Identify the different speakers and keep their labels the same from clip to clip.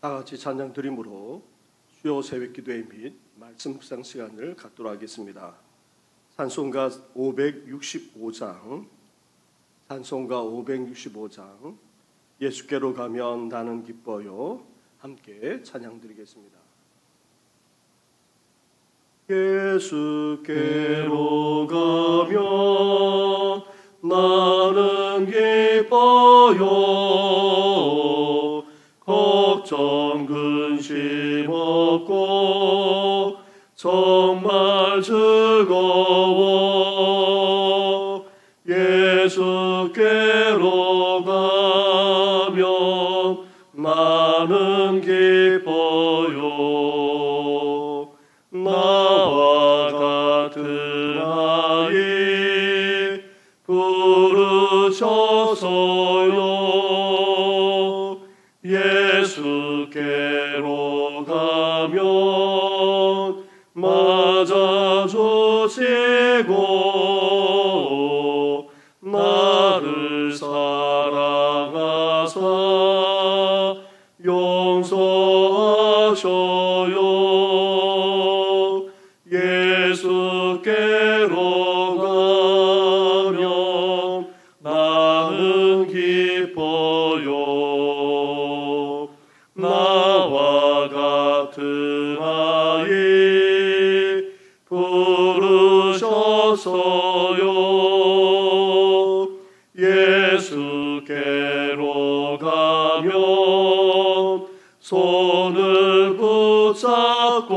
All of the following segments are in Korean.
Speaker 1: 다 같이 찬양 드림으로 수요 새벽기도회 및 말씀 묵상 시간을 갖도록 하겠습니다. 찬송가 565장 예수께로 가면 나는 기뻐요. 함께 찬양 드리겠습니다. 예수께로 가면 나는 기뻐요. 걱정 근심 없고 정말 즐거워. 예수께로 가면 나는 기뻐요. 나와 같은 아이 부르셔서요. 예수께로 가면 맞아주시고 나를 사랑하사 용서하셔요. 예수께로 가면 나는 기뻐요. 나와 같은 아이 부르셔서요. 예수께로 가면 손을 붙잡고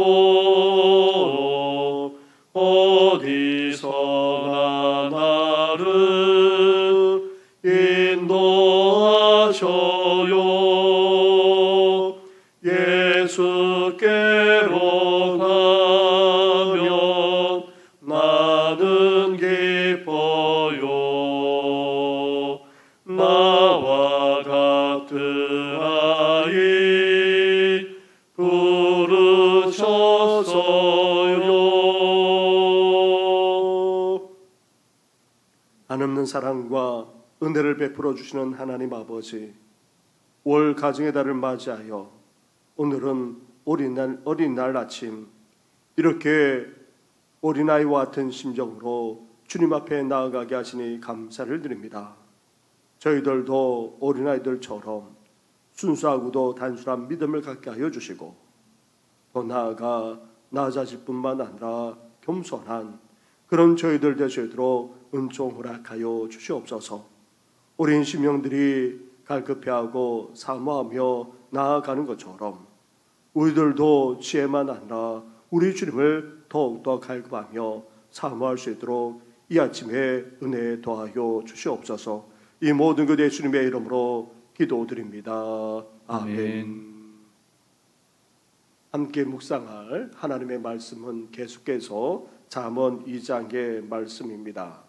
Speaker 1: 어디서나 나를 인도하셔요. 예수께로 가면 나는 기뻐요. 나와 같은 아이 부르셨어요. 한없는 사랑과 은혜를 베풀어 주시는 하나님 아버지, 올 가정의 달을 맞이하여 오늘은 어린날 아침 이렇게 어린아이와 같은 심정으로 주님 앞에 나아가게 하시니 감사를 드립니다. 저희들도 어린아이들처럼 순수하고도 단순한 믿음을 갖게 하여 주시고 더 나아가 나 자신뿐만 아니라 겸손한 그런 저희들 되시도록 은총 허락하여 주시옵소서. 어린 심령들이 갈급해하고 사모하며 나아가는 것처럼 우리들도 지혜만 아니라 우리 주님을 더욱더 갈급하며 사모할 수 있도록 이 아침에 은혜 더하여 주시옵소서. 이 모든 것 예수님의 이름으로 기도드립니다. 아멘. 함께 묵상할 하나님의 말씀은 계속해서 잠언 2장의 말씀입니다.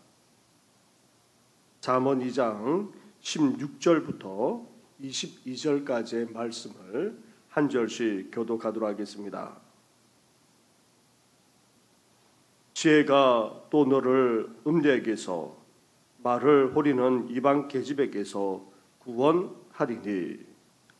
Speaker 1: 잠언 2장 16절부터 22절까지의 말씀을 한 절씩 교독하도록 하겠습니다. 지혜가 또 너를 음녀에게서 말을 호리는 이방 계집에게서 구원하리니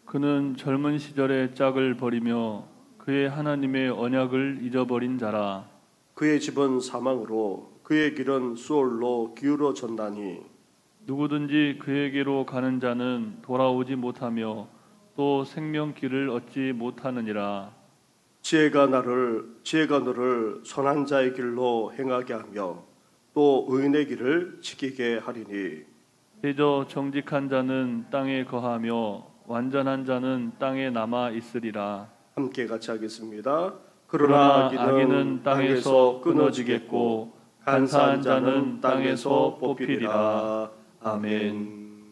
Speaker 2: 그는 젊은 시절의 짝을 버리며 그의 하나님의 언약을 잊어버린 자라.
Speaker 1: 그의 집은 사망으로 그의 길은 수월로 기울어졌나니
Speaker 2: 누구든지 그에게로 가는 자는 돌아오지 못하며 또 생명길을 얻지 못하느니라.
Speaker 1: 지혜가 너를 선한 자의 길로 행하게 하며 또 의인의 길을 지키게 하리니
Speaker 2: 대저 정직한 자는 땅에 거하며 완전한 자는 땅에 남아 있으리라.
Speaker 1: 함께 같이 하겠습니다.
Speaker 2: 그러나 악인은 땅에서 끊어지겠고 간사한 자는 땅에서 뽑히리라. 아멘.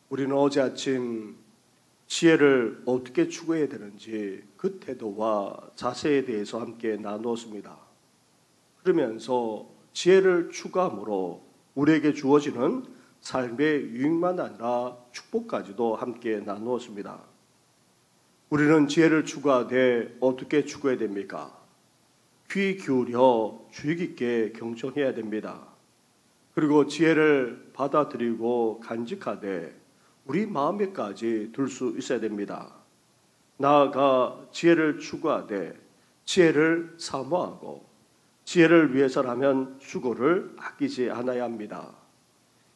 Speaker 1: 우리는 어제 아침 지혜를 어떻게 추구해야 되는지 그 태도와 자세에 대해서 함께 나누었습니다. 그러면서 지혜를 추구함으로 우리에게 주어지는 삶의 유익만 아니라 축복까지도 함께 나누었습니다. 우리는 지혜를 추구하되 어떻게 추구해야 됩니까? 귀 기울여 주의 깊게 경청해야 됩니다. 그리고 지혜를 받아들이고 간직하되 우리 마음에까지 들 수 있어야 됩니다. 나아가 지혜를 추구하되 지혜를 사모하고 지혜를 위해서라면 수고를 아끼지 않아야 합니다.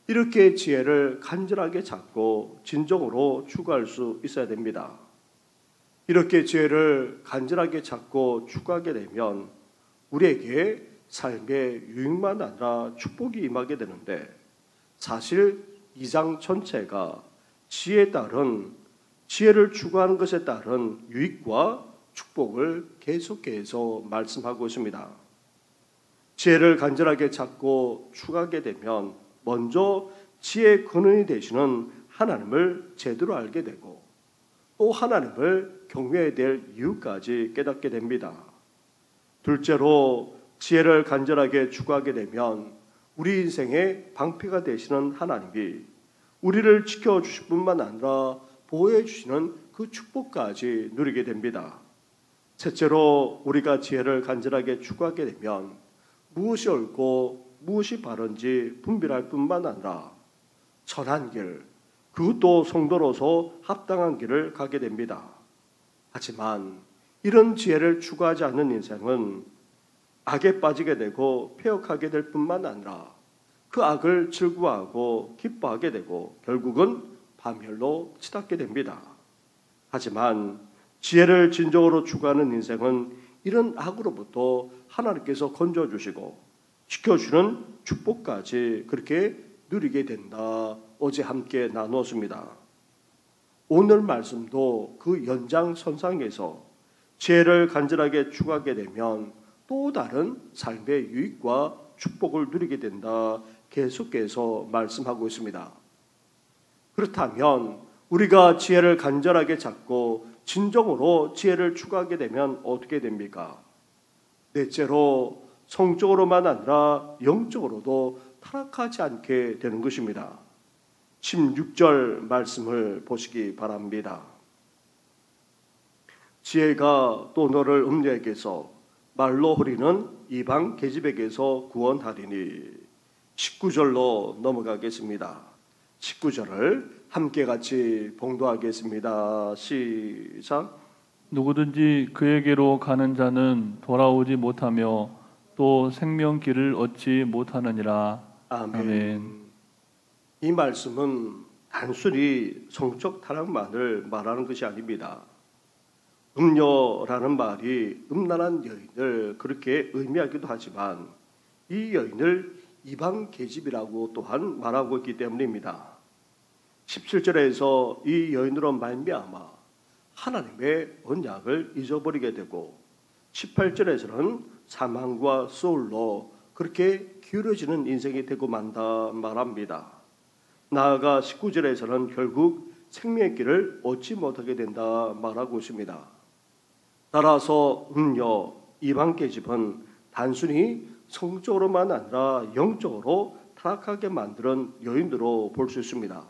Speaker 1: 이렇게 지혜를 간절하게 찾고 진정으로 추구할 수 있어야 됩니다. 이렇게 지혜를 간절하게 찾고 추구하게 되면 우리에게 삶의 유익만 아니라 축복이 임하게 되는데, 사실 2장 전체가 지혜에 따른, 지혜를 추구하는 것에 따른 유익과 축복을 계속해서 말씀하고 있습니다. 지혜를 간절하게 찾고 추구하게 되면 먼저 지혜의 근원이 되시는 하나님을 제대로 알게 되고, 또 하나님을 경외해야 될 이유까지 깨닫게 됩니다. 둘째로 지혜를 간절하게 추구하게 되면 우리 인생의 방패가 되시는 하나님이 우리를 지켜주실 뿐만 아니라 보호해 주시는 그 축복까지 누리게 됩니다. 셋째로 우리가 지혜를 간절하게 추구하게 되면 무엇이 옳고 무엇이 바른지 분별할 뿐만 아니라 선한 길, 그것도 성도로서 합당한 길을 가게 됩니다. 하지만 이런 지혜를 추구하지 않는 인생은 악에 빠지게 되고 폐역하게 될 뿐만 아니라 그 악을 즐거워하고 기뻐하게 되고 결국은 파멸로 치닫게 됩니다. 하지만 지혜를 진정으로 추구하는 인생은 이런 악으로부터 하나님께서 건져주시고 지켜주는 축복까지 그렇게 누리게 된다. 어제 함께 나누었습니다. 오늘 말씀도 그 연장선상에서 지혜를 간절하게 추구하게 되면 또 다른 삶의 유익과 축복을 누리게 된다. 계속해서 말씀하고 있습니다. 그렇다면 우리가 지혜를 간절하게 찾고 진정으로 지혜를 추구하게 되면 어떻게 됩니까? 넷째로 성적으로만 아니라 영적으로도 타락하지 않게 되는 것입니다. 16절 말씀을 보시기 바랍니다. 지혜가 또 너를 음녀에게서 말로 흐리는 이방 계집에게서 구원하리니. 19절로 넘어가겠습니다. 19절을 함께 같이 봉독하겠습니다. 시작.
Speaker 2: 누구든지 그에게로 가는 자는 돌아오지 못하며 또 생명길을 얻지 못하느니라. 아멘.
Speaker 1: 이 말씀은 단순히 성적 타락만을 말하는 것이 아닙니다. 음녀라는 말이 음란한 여인을 그렇게 의미하기도 하지만 이 여인을 이방 계집이라고 또한 말하고 있기 때문입니다. 17절에서 이 여인으로 말미암아 하나님의 언약을 잊어버리게 되고 18절에서는 사망과 소울로 그렇게 기울어지는 인생이 되고 만다 말합니다. 나아가 19절에서는 결국 생명의 길을 얻지 못하게 된다 말하고 있습니다. 따라서 음녀, 이방 계집은 단순히 성적으로만 아니라 영적으로 타락하게 만드는 여인으로 볼 수 있습니다.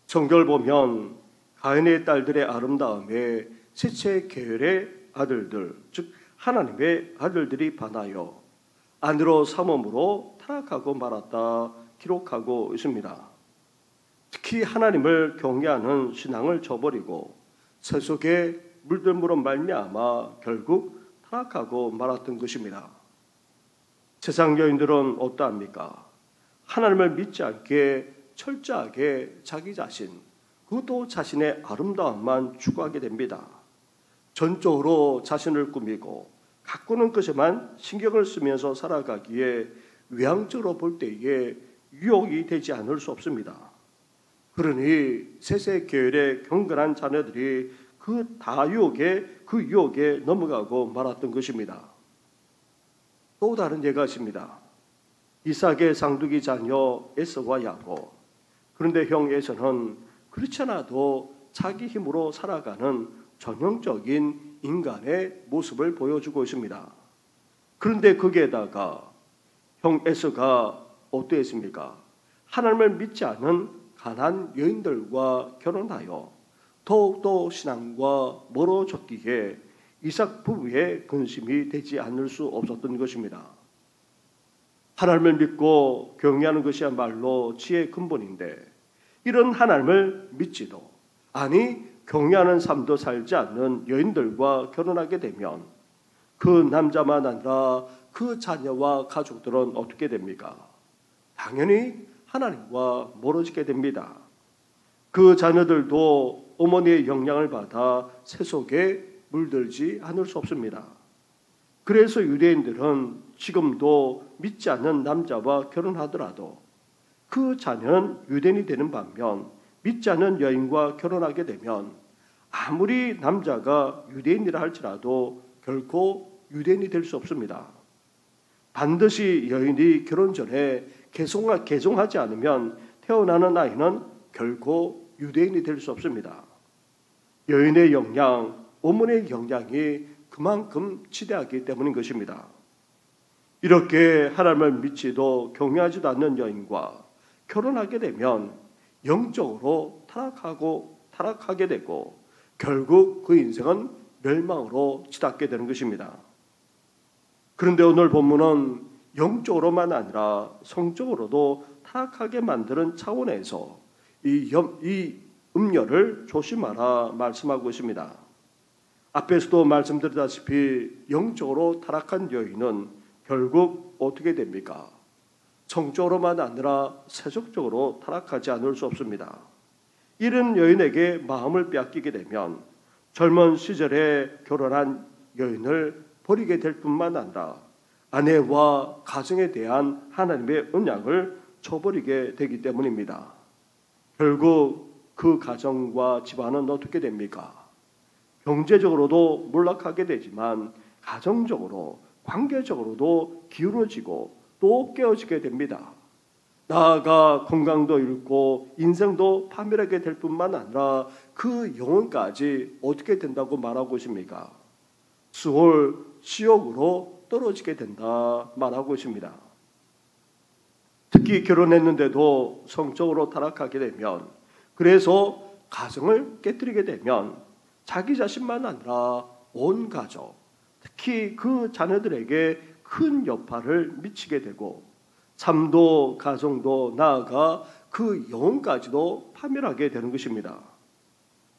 Speaker 1: 성경을 보면 가인의 딸들의 아름다움에 셋째 계열의 아들들, 즉 하나님의 아들들이 반하여 아내로 삼음으로 타락하고 말았다 기록하고 있습니다. 특히 하나님을 경외하는 신앙을 저버리고 세속의 물들므로 말미암아 결국 타락하고 말았던 것입니다. 세상 여인들은 어떠합니까? 하나님을 믿지 않게 철저하게 자기 자신, 그것도 자신의 아름다움만 추구하게 됩니다. 전적으로 자신을 꾸미고 가꾸는 것에만 신경을 쓰면서 살아가기에 외향적으로 볼 때에 유혹이 되지 않을 수 없습니다. 그러니 셋의 계열의 경건한 자녀들이 그 유혹에 넘어가고 말았던 것입니다. 또 다른 예가 있습니다. 이삭의 쌍둥이 자녀 에서와 야곱. 그런데 형 에서는 그렇지 않아도 자기 힘으로 살아가는 전형적인 인간의 모습을 보여주고 있습니다. 그런데 거기에다가 형 에서가 어떠했습니까? 하나님을 믿지 않은 가난한 여인들과 결혼하여 더욱더 신앙과 멀어졌기에 이삭 부부의 근심이 되지 않을 수 없었던 것입니다. 하나님을 믿고 경외하는 것이야말로 지혜의 근본인데 이런 하나님을 믿지도 아니 경외하는 삶도 살지 않는 여인들과 결혼하게 되면 그 남자만 아니라 그 자녀와 가족들은 어떻게 됩니까? 당연히 하나님과 멀어지게 됩니다. 그 자녀들도 어머니의 영향을 받아 세속에 물들지 않을 수 없습니다. 그래서 유대인들은 지금도 믿지 않는 남자와 결혼하더라도 그 자녀는 유대인이 되는 반면 믿지 않는 여인과 결혼하게 되면 아무리 남자가 유대인이라 할지라도 결코 유대인이 될 수 없습니다. 반드시 여인이 결혼 전에 개종하지 않으면 태어나는 아이는 결코 유대인이 될 수 없습니다. 여인의 영향, 어머니의 영향이 그만큼 지대하기 때문인 것입니다. 이렇게 하나님을 믿지도 경외하지도 않는 여인과 결혼하게 되면 영적으로 타락하게 되고 결국 그 인생은 멸망으로 치닫게 되는 것입니다. 그런데 오늘 본문은 영적으로만 아니라 성적으로도 타락하게 만드는 차원에서 이 음녀를 조심하라 말씀하고 있습니다. 앞에서도 말씀드렸다시피 영적으로 타락한 여인은 결국 어떻게 됩니까? 성적으로만 아니라 세속적으로 타락하지 않을 수 없습니다. 이런 여인에게 마음을 빼앗기게 되면 젊은 시절에 결혼한 여인을 버리게 될 뿐만 아니라 아내와 가정에 대한 하나님의 언약을 저버리게 되기 때문입니다. 결국 그 가정과 집안은 어떻게 됩니까? 경제적으로도 몰락하게 되지만 가정적으로, 관계적으로도 기울어지고 또 깨어지게 됩니다. 나아가 건강도 잃고 인생도 파멸하게 될 뿐만 아니라 그 영혼까지 어떻게 된다고 말하고 있습니까? 수월 지옥으로 떨어지게 된다 말하고 있습니다. 특히 결혼했는데도 성적으로 타락하게 되면, 그래서 가정을 깨뜨리게 되면 자기 자신만 아니라 온 가족, 특히 그 자녀들에게 큰 여파를 미치게 되고 삶도 가정도 나아가 그 영혼까지도 파멸하게 되는 것입니다.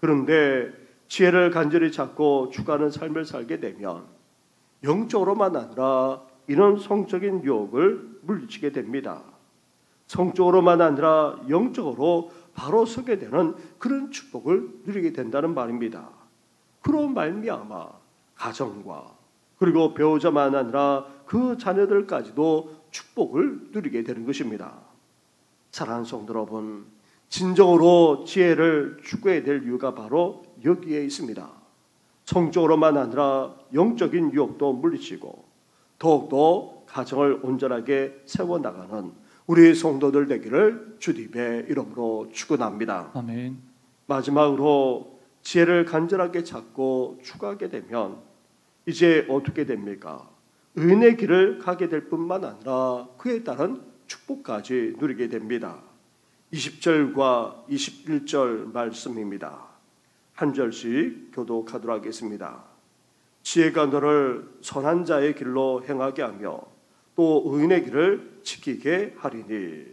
Speaker 1: 그런데 지혜를 간절히 찾고 추구하는 삶을 살게 되면 영적으로만 아니라 이런 성적인 유혹을 물리치게 됩니다. 성적으로만 아니라 영적으로 바로 서게 되는 그런 축복을 누리게 된다는 말입니다. 그로 말미암아 가정과 그리고 배우자만 아니라 그 자녀들까지도 축복을 누리게 되는 것입니다. 사랑하는 성도 여러분, 진정으로 지혜를 추구해야 될 이유가 바로 여기에 있습니다. 성적으로만 아니라 영적인 유혹도 물리치고 더욱더 가정을 온전하게 세워나가는 우리 성도들 되기를 주님의 이름으로 축원합니다.
Speaker 2: 아멘.
Speaker 1: 마지막으로 지혜를 간절하게 찾고 추구하게 되면 이제 어떻게 됩니까? 의인의 길을 가게 될 뿐만 아니라 그에 따른 축복까지 누리게 됩니다. 20절과 21절 말씀입니다. 한 절씩 교독하도록 하겠습니다. 지혜가 너를 선한 자의 길로 행하게 하며 또 의인의 길을 지키게 하리니.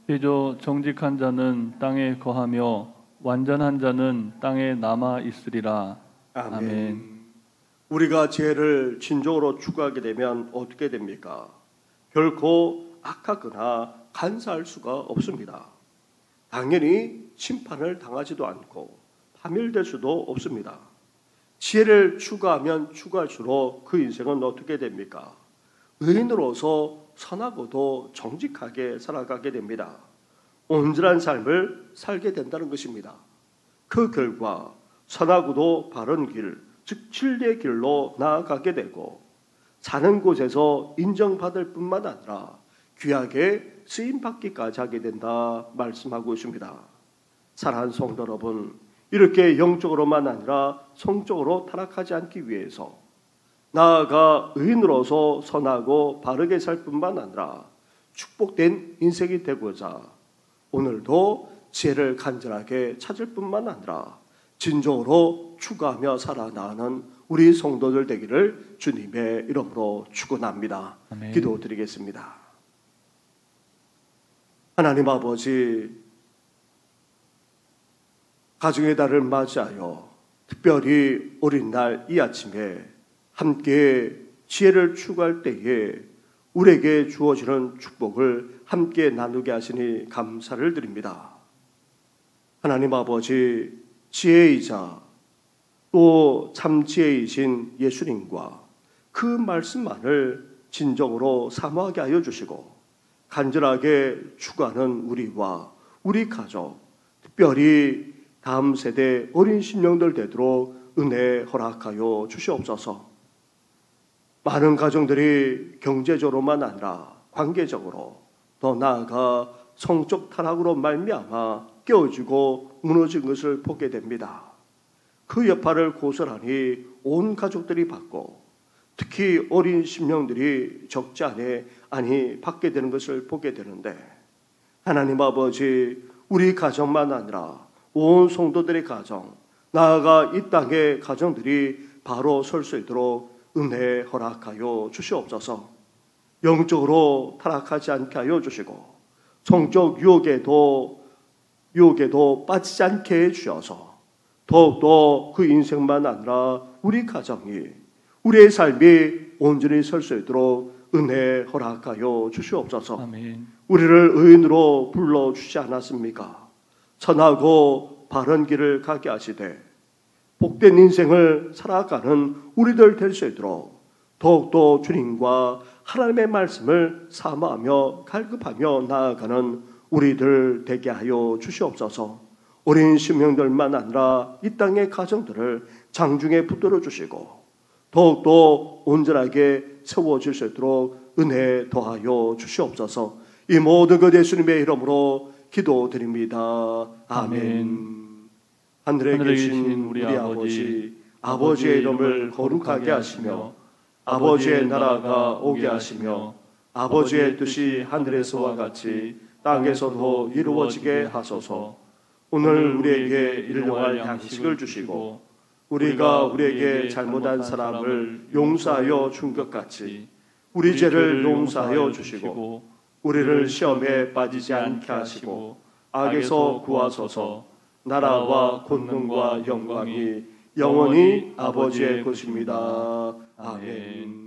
Speaker 2: 비교 정직한 자는 땅에 거하며 완전한 자는 땅에 남아 있으리라. 아멘.
Speaker 1: 우리가 지혜를 진정으로 추구하게 되면 어떻게 됩니까? 결코 악하거나 간사할 수가 없습니다. 당연히 심판을 당하지도 않고 파멸될 수도 없습니다. 지혜를 추구하면 추구할수록 그 인생은 어떻게 됩니까? 의인으로서 선하고도 정직하게 살아가게 됩니다. 온전한 삶을 살게 된다는 것입니다. 그 결과 선하고도 바른 길, 즉 진리의 길로 나아가게 되고 사는 곳에서 인정받을 뿐만 아니라 귀하게 쓰임받기까지 하게 된다 말씀하고 있습니다. 사랑하는 성도 여러분, 이렇게 영적으로만 아니라 성적으로 타락하지 않기 위해서 나아가 의인으로서 선하고 바르게 살 뿐만 아니라 축복된 인생이 되고자 오늘도 지혜를 간절하게 찾을 뿐만 아니라 진정으로 추구하며 살아나가는 우리 성도들 되기를 주님의 이름으로 축원합니다.
Speaker 2: 아멘.
Speaker 1: 기도드리겠습니다. 하나님 아버지, 가정의 달을 맞이하여 특별히 어린 날 이 아침에 함께 지혜를 추구할 때에 우리에게 주어지는 축복을 함께 나누게 하시니 감사를 드립니다. 하나님 아버지, 지혜이자 또 참 지혜이신 예수님과 그 말씀만을 진정으로 사모하게 하여 주시고 간절하게 추구하는 우리와 우리 가족, 특별히 다음 세대 어린 심령들 되도록 은혜 허락하여 주시옵소서. 많은 가정들이 경제적으로만 아니라 관계적으로 더 나아가 성적 타락으로 말미암아 깨어지고 무너진 것을 보게 됩니다. 그 여파를 고스란히 온 가족들이 받고 특히 어린 심령들이 적지 아니 받게 되는 것을 보게 되는데, 하나님 아버지, 우리 가정만 아니라 온 성도들의 가정, 나아가 이 땅의 가정들이 바로 설 수 있도록 은혜 허락하여 주시옵소서. 영적으로 타락하지 않게 하여 주시고 성적 유혹에도 빠지지 않게 해주셔서 더욱더 그 인생만 아니라 우리 가정이, 우리의 삶이 온전히 설 수 있도록 은혜 허락하여 주시옵소서.
Speaker 2: 아멘.
Speaker 1: 우리를 의인으로 불러주지 않았습니까? 선하고 바른 길을 가게 하시되 복된 인생을 살아가는 우리들 될 수 있도록 더욱더 주님과 하나님의 말씀을 사모하며 갈급하며 나아가는 우리들 되게 하여 주시옵소서. 어린 심령들만 아니라 이 땅의 가정들을 장중에 붙들어 주시고 더욱더 온전하게 세워질 수 있도록 은혜 더하여 주시옵소서. 이 모든 것 예수님의 이름으로 기도드립니다. 아멘. 하늘에 계신 우리 아버지, 아버지의 이름을 거룩하게 하시며 아버지의 나라가 오게 하시며 아버지의 뜻이 하늘에서와 같이 땅에서도 이루어지게 하소서. 오늘 우리에게 일용할 양식을 주시고 우리가 우리에게 잘못한 사람을 용서하여 준 것 같이 우리 죄를 용서하여 주시고 우리를 시험에 빠지지 않게 하시고 악에서 구하소서. 나라와 권능과 영광이 영원히 아버지의 것입니다. 아멘.